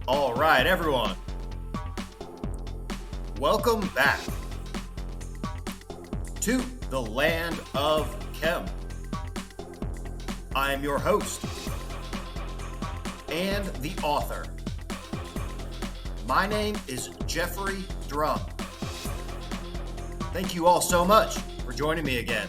All right, everyone. Welcome back to the land of Chem. I am your host and the author. My name is Jeffrey Drum. Thank you all so much for joining me again.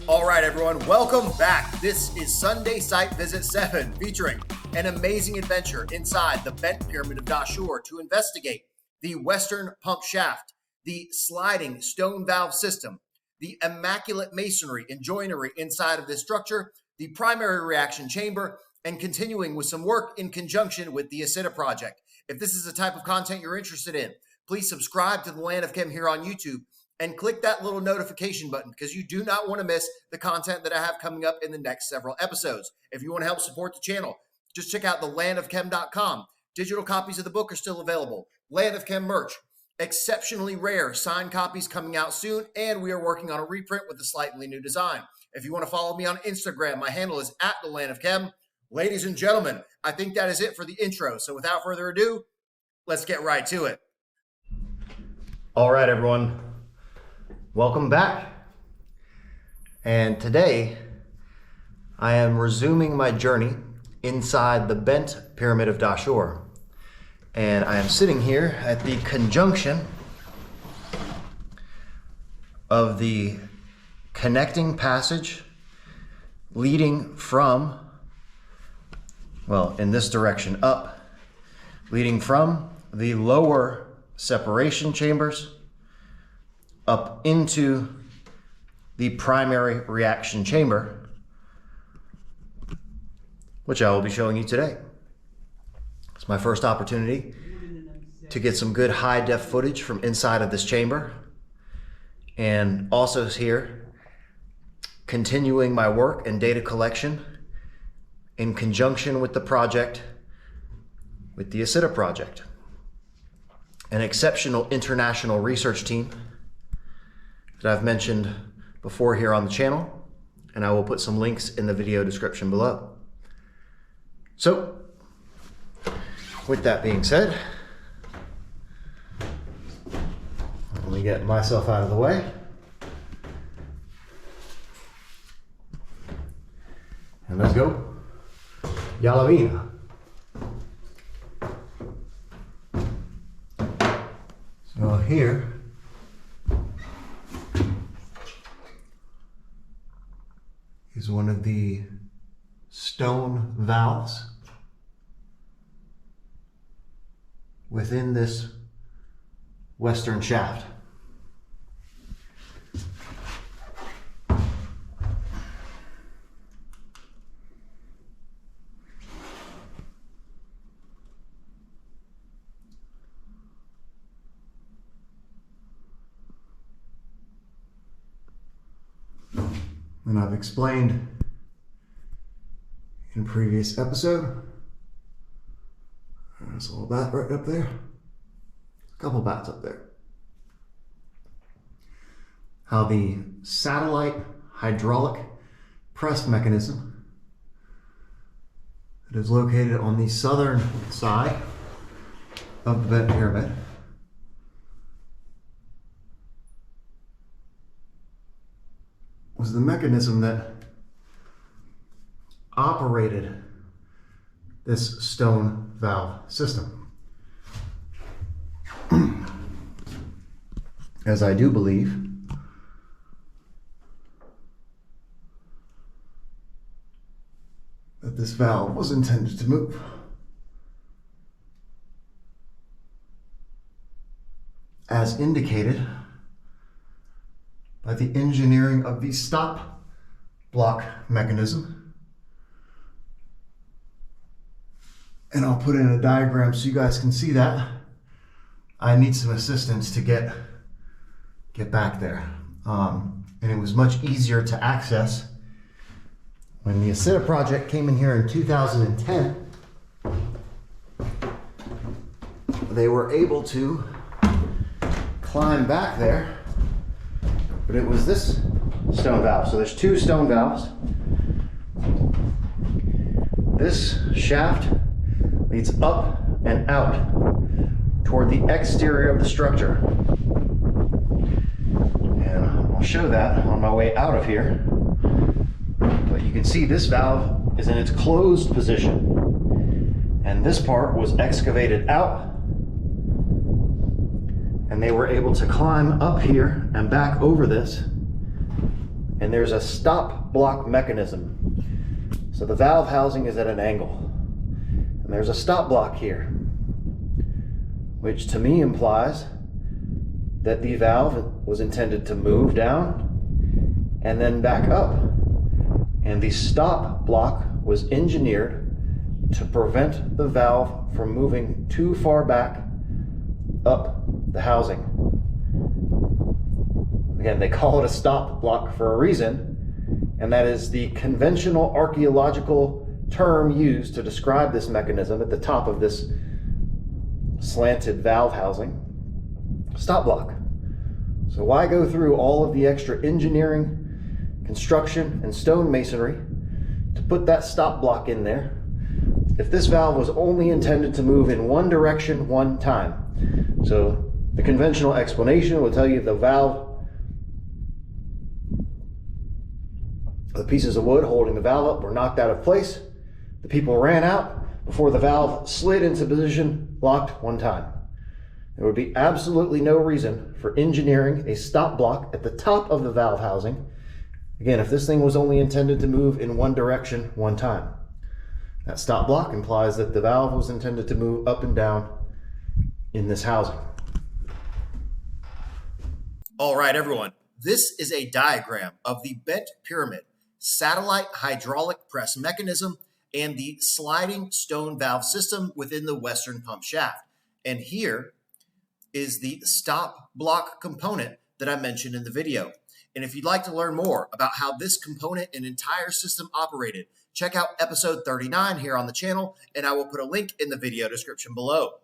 All right, everyone, welcome back. This is Sunday Site Visit 7, featuring an amazing adventure inside the bent pyramid of Dashur to investigate the western pump shaft, the sliding stone valve system, the immaculate masonry and joinery inside of this structure, the primary reaction chamber, and continuing with some work in conjunction with the ISIDA Project. If this is the type of content you're interested in, please subscribe to the Land of Chem here on YouTube and click that little notification button because you do not want to miss the content that I have coming up in the next several episodes. If you want to help support the channel, just check out thelandofchem.com. Digital copies of the book are still available. Land of Chem merch, exceptionally rare signed copies coming out soon, and we are working on a reprint with a slightly new design. If you want to follow me on Instagram, my handle is @thelandofchem. Ladies and gentlemen, I think that is it for the intro. So without further ado, let's get right to it. All right, everyone. Welcome back. And today I am resuming my journey inside the bent pyramid of Dashur. And I am sitting here at the conjunction of the connecting passage leading from, well, in this direction up, leading from the lower separation chambers up into the primary reaction chamber, which I will be showing you today. It's my first opportunity to get some good high-def footage from inside of this chamber, and also here continuing my work and data collection in conjunction with the project, with the ISIDA Project, an exceptional international research team that I've mentioned before here on the channel, and I will put some links in the video description below. So, with that being said, let me get myself out of the way. And let's go. Yalavina. So here is one of the stone valves within this western shaft. And I've explained in previous episode, there's a little bat right up there, a couple bats up there, how the satellite hydraulic press mechanism that is located on the southern side of the bent pyramid was the mechanism that operated this stone valve system. As I do believe that this valve was intended to move. As indicated by the engineering of the stop block mechanism. And I'll put in a diagram so you guys can see that. I need some assistance to get back there. And it was much easier to access when the ISIDA Project came in here in 2010. They were able to climb back there, but it was this stone valve. So there's two stone valves. This shaft leads up and out toward the exterior of the structure. And I'll show that on my way out of here. But you can see this valve is in its closed position. And this part was excavated out. And they were able to climb up here and back over this. And there's a stop block mechanism. So the valve housing is at an angle. And there's a stop block here, which to me implies that the valve was intended to move down and then back up. And the stop block was engineered to prevent the valve from moving too far back up the housing. Again, they call it a stop block for a reason, and that is the conventional archaeological term used to describe this mechanism at the top of this slanted valve housing. Stop block. So why go through all of the extra engineering, construction, and stone masonry to put that stop block in there if this valve was only intended to move in one direction one time? So the conventional explanation will tell you the valve, the pieces of wood holding the valve up were knocked out of place. The people ran out before the valve slid into position, locked one time. There would be absolutely no reason for engineering a stop block at the top of the valve housing. Again, if this thing was only intended to move in one direction one time. That stop block implies that the valve was intended to move up and down in this housing. All right, everyone. This is a diagram of the bent pyramid, satellite hydraulic press mechanism, and the sliding stone valve system within the western pump shaft. And here is the stop block component that I mentioned in the video. And if you'd like to learn more about how this component and entire system operated, check out episode 39 here on the channel, and I will put a link in the video description below.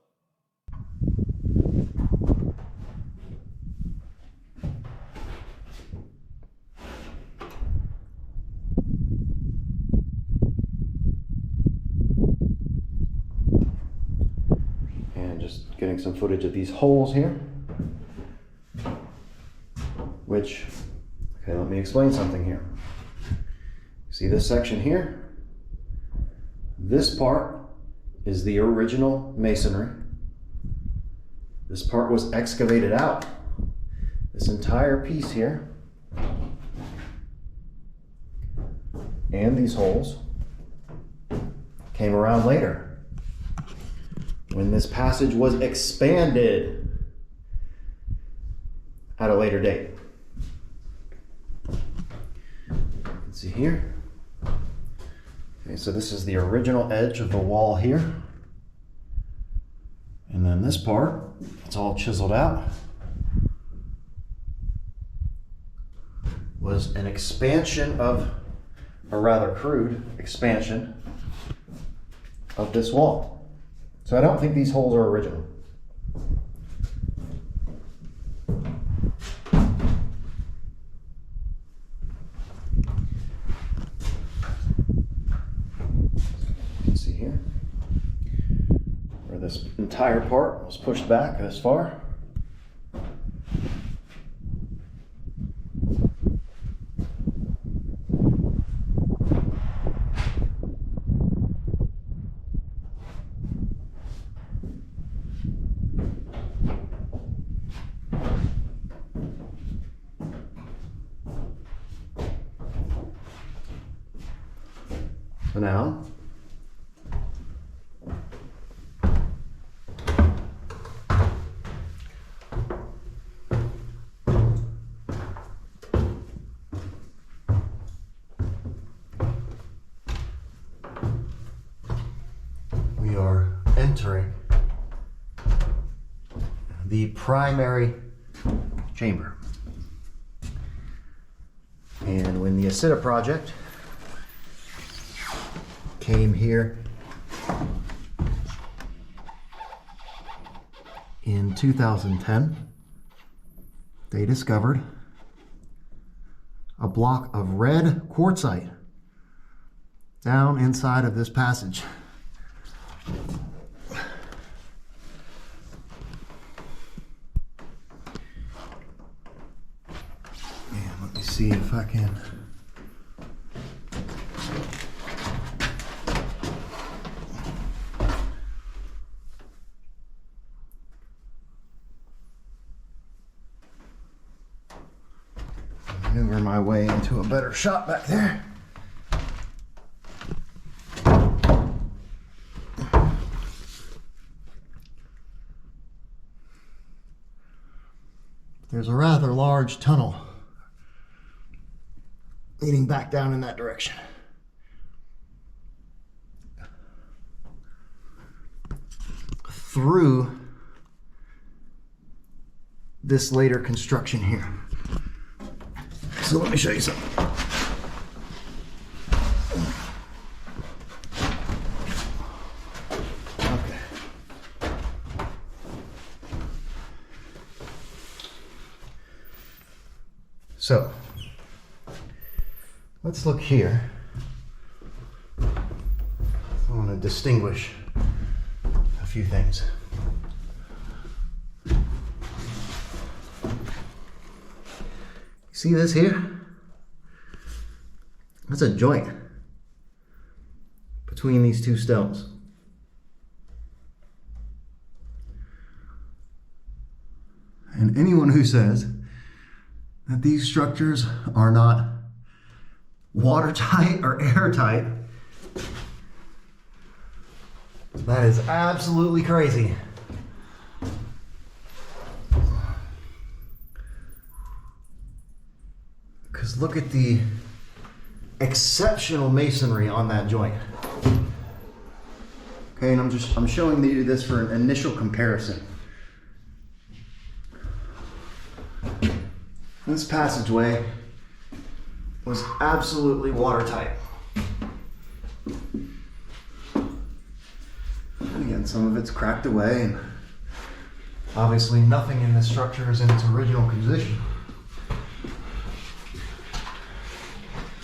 Just getting some footage of these holes here, which, okay, let me explain something here. See this section here? This part is the original masonry. This part was excavated out. This entire piece here, and these holes, came around later, when this passage was expanded at a later date. You can see here. Okay, so this is the original edge of the wall here. And then this part, it's all chiseled out, was an expansion of, or rather crude expansion of this wall. So I don't think these holes are original. You can see here where this entire part was pushed back this far. So now, we are entering the primary chamber. And when the ISIDA Project came here in 2010, they discovered a block of red quartzite down inside of this passage. And let me see if I can. Maneuver my way into a better shot back there. There's a rather large tunnel leading back down in that direction. Through this later construction here. So let me show you something. Okay. So let's look here. I want to distinguish a few things. See this here? That's a joint between these two stones. And anyone who says that these structures are not watertight or airtight, that is absolutely crazy. Because look at the exceptional masonry on that joint. Okay, and I'm showing you this for an initial comparison. This passageway was absolutely watertight. And again, some of it's cracked away, and obviously nothing in this structure is in its original position.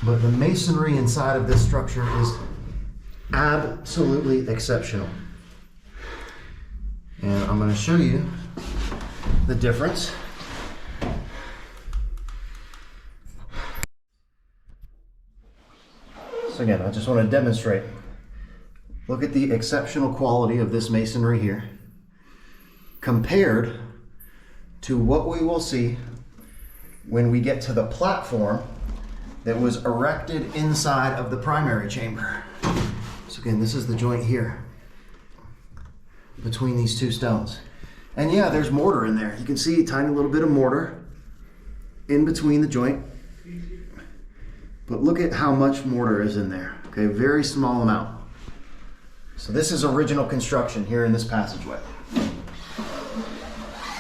But the masonry inside of this structure is absolutely exceptional. And I'm going to show you the difference. So again, I just want to demonstrate. Look at the exceptional quality of this masonry here compared to what we will see when we get to the platform that was erected inside of the primary chamber. So again, this is the joint here between these two stones. And yeah, there's mortar in there. You can see a tiny little bit of mortar in between the joint. But look at how much mortar is in there. Okay, very small amount. So this is original construction here in this passageway.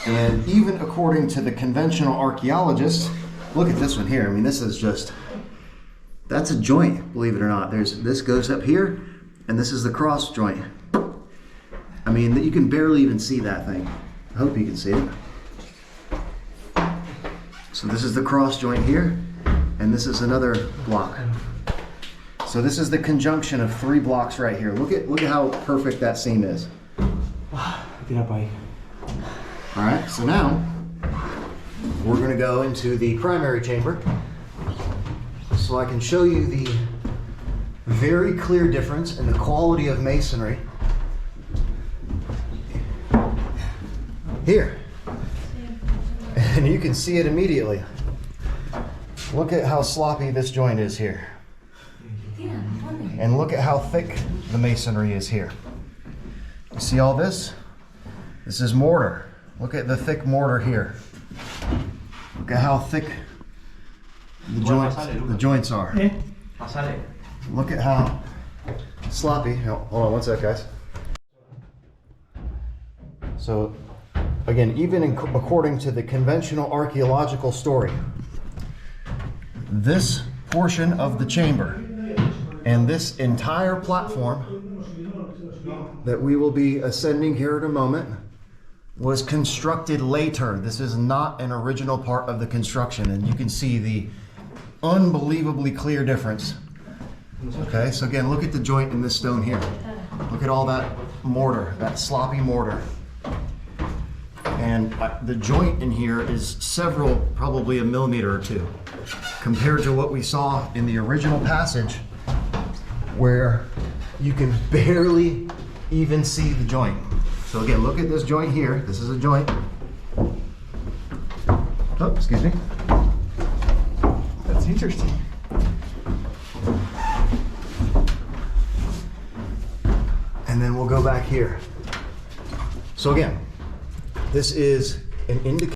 And even according to the conventional archaeologists, look at this one here. I mean, this is just, that's a joint, believe it or not. This goes up here, and this is the cross joint. I mean, you can barely even see that thing. I hope you can see it. So this is the cross joint here, and this is another block. So this is the conjunction of 3 blocks right here. Look at how perfect that seam is. All right, so now we're going to go into the primary chamber so I can show you the very clear difference in the quality of masonry here. And you can see it immediately. Look at how sloppy this joint is here. And look at how thick the masonry is here. You see all this? This is mortar. Look at the thick mortar here. Look at how thick the joints are. Look at how sloppy. Hold on one sec, guys. So again, even according to the conventional archaeological story, this portion of the chamber and this entire platform that we will be ascending here in a moment was constructed later. This is not an original part of the construction, and you can see the unbelievably clear difference Okay, so again, look at the joint in this stone here. Look at all that mortar, that sloppy mortar. And the joint in here is several, probably a millimeter or two, compared to what we saw in the original passage, where you can barely even see the joint. So again, look at this joint here. This is a joint. Oh, excuse me. That's interesting. And then we'll go back here. So again, this is an indication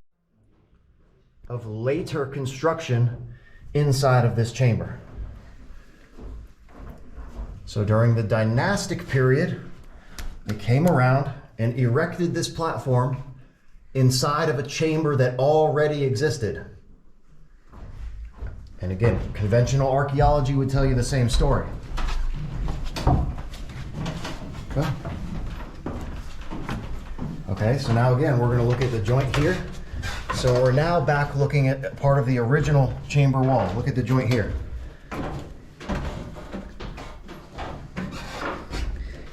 of later construction inside of this chamber. So during the dynastic period, they came around and erected this platform inside of a chamber that already existed. And again, conventional archaeology would tell you the same story. Okay, so now again, we're going to look at the joint here. So we're now back looking at part of the original chamber wall. Look at the joint here.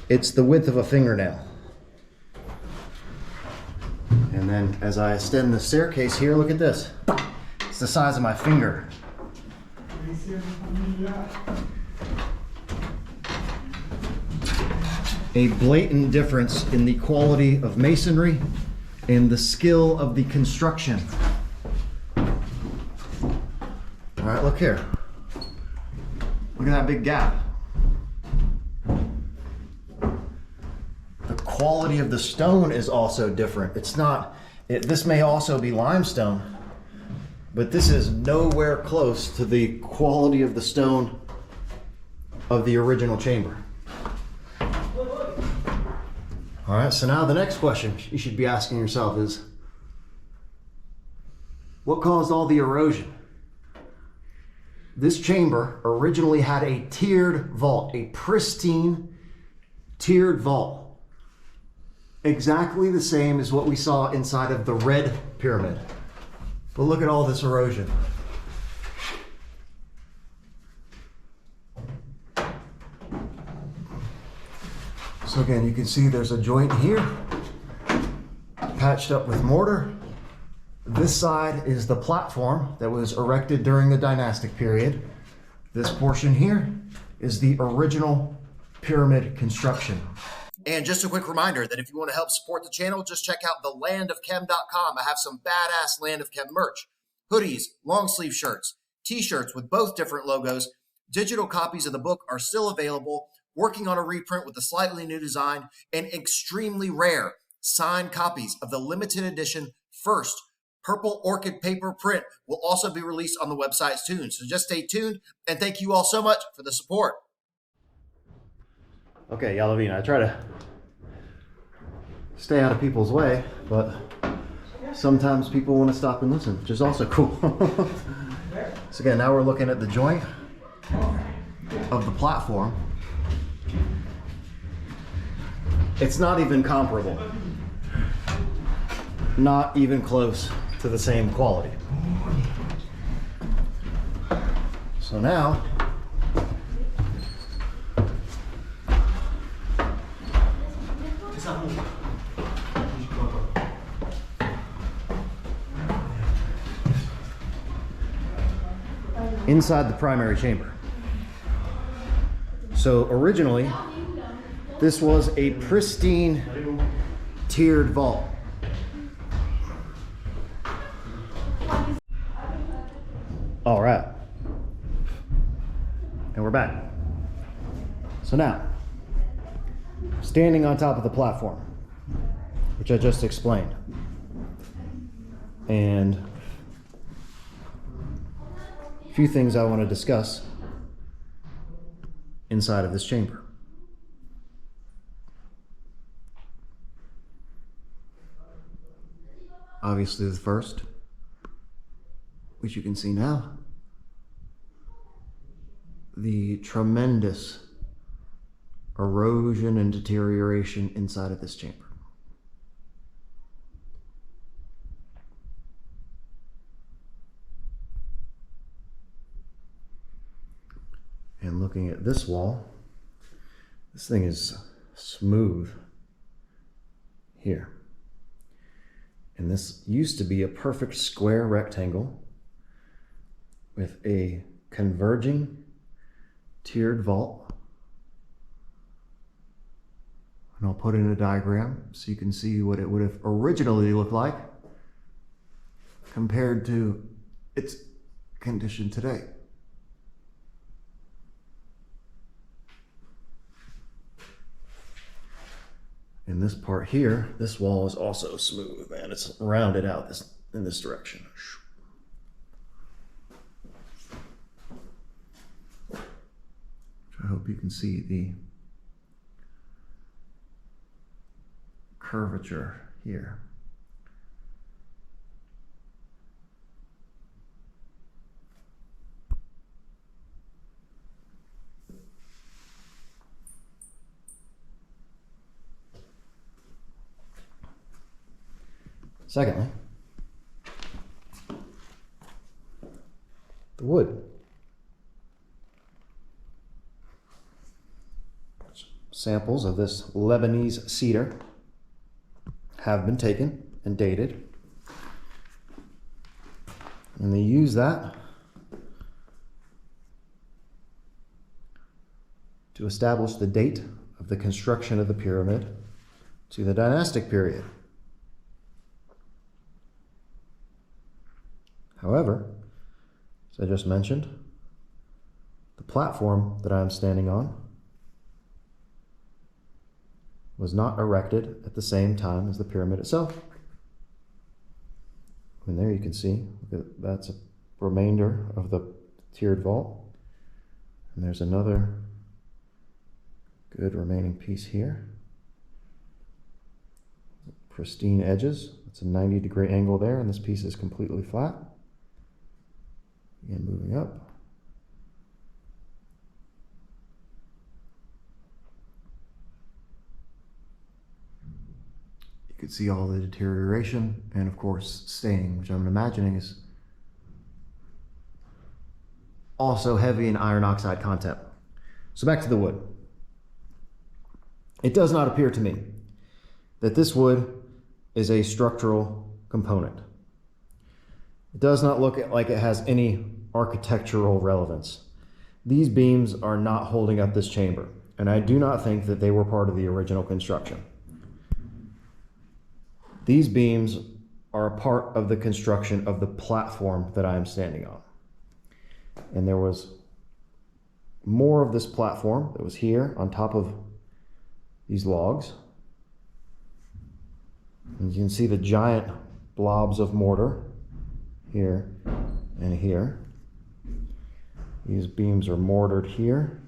It's the width of a fingernail. And then as I extend the staircase here, look at this. It's the size of my finger. A blatant difference in the quality of masonry and the skill of the construction. All right, look here. Look at that big gap. The quality of the stone is also different. It's not, this may also be limestone, but this is nowhere close to the quality of the stone of the original chamber. All right, so now the next question you should be asking yourself is, what caused all the erosion? This chamber originally had a tiered vault, a pristine tiered vault, exactly the same as what we saw inside of the Red Pyramid. But look at all this erosion. So again, you can see there's a joint here, patched up with mortar. This side is the platform that was erected during the dynastic period. This portion here is the original pyramid construction. And just a quick reminder that if you want to help support the channel, just check out thelandofchem.com. I have some badass Land of Chem merch. Hoodies, long sleeve shirts, t-shirts with both different logos. Digital copies of the book are still available. Working on a reprint with a slightly new design, and extremely rare signed copies of the limited edition first purple orchid paper print will also be released on the website soon. So just stay tuned, and thank you all so much for the support. Okay, Yalovina, I try to stay out of people's way, but sometimes people want to stop and listen, which is also cool. So again, now we're looking at the joint of the platform. It's not even comparable. Not even close to the same quality. So now, inside the primary chamber. So originally, this was a pristine tiered vault. All right. And we're back. So now, standing on top of the platform, which I just explained, and a few things I want to discuss inside of this chamber. Obviously the first, which you can see now, the tremendous erosion and deterioration inside of this chamber. And looking at at this wall, this thing is smooth here. And this used to be a perfect square rectangle with a converging tiered vault. And I'll put in a diagram so you can see what it would have originally looked like compared to its condition today. In this part here, this wall is also smooth, man. It's rounded out in this direction. I hope you can see the curvature here. Secondly, the wood. Samples of this Lebanese cedar have been taken and dated, and they use that to establish the date of the construction of the pyramid to the dynastic period. However, as I just mentioned, the platform that I'm standing on was not erected at the same time as the pyramid itself. And there you can see that's a remainder of the tiered vault. And there's another good remaining piece here. Pristine edges. It's a 90-degree angle there, and this piece is completely flat. Again, moving up. You can see all the deterioration and, of course, staining, which I'm imagining is also heavy in iron oxide content. So back to the wood. It does not appear to me that this wood is a structural component. It does not look like it has any architectural relevance. These beams are not holding up this chamber, and I do not think that they were part of the original construction. These beams are a part of the construction of the platform that I am standing on. And there was more of this platform that was here on top of these logs. And you can see the giant blobs of mortar here and here. These beams are mortared here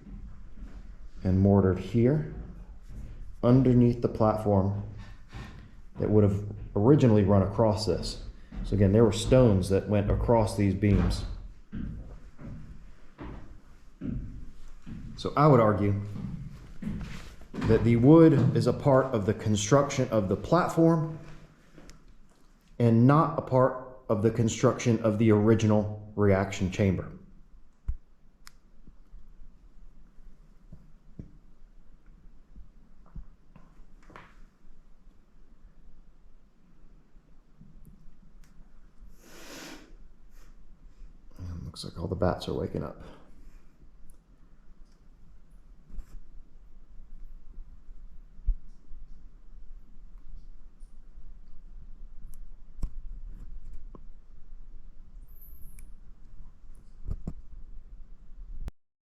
and mortared here underneath the platform that would have originally run across this. So again, there were stones that went across these beams. So I would argue that the wood is a part of the construction of the platform and not a part of the construction of the original reaction chamber. And looks like all the bats are waking up.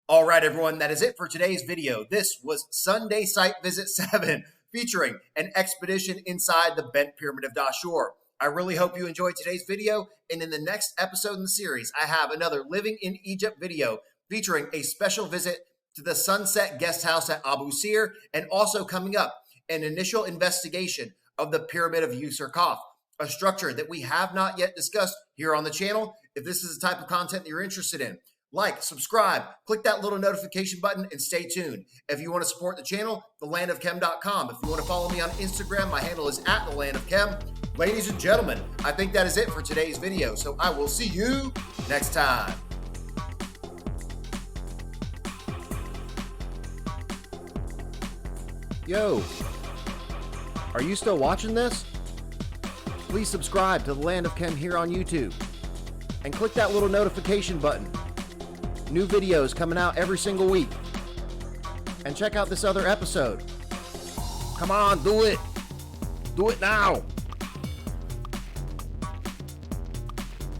All right, everyone, that is it for today's video. This was Sunday Site Visit 7, featuring an expedition inside the Bent Pyramid of Dashur. I really hope you enjoyed today's video, and in the next episode in the series, I have another Living in Egypt video featuring a special visit to the Sunset Guest House at Abu Sir, and also coming up, an initial investigation of the Pyramid of Userkaf, a structure that we have not yet discussed here on the channel. If this is the type of content that you're interested in, like, subscribe, click that little notification button, and stay tuned. If you want to support the channel, thelandofchem.com. If you want to follow me on Instagram, my handle is @thelandofchem. Ladies and gentlemen, I think that is it for today's video, so I will see you next time. Yo, are you still watching this? Please subscribe to the Land of Ken here on YouTube and click that little notification button. New videos coming out every single week. And check out this other episode. Come on, do it. Do it now.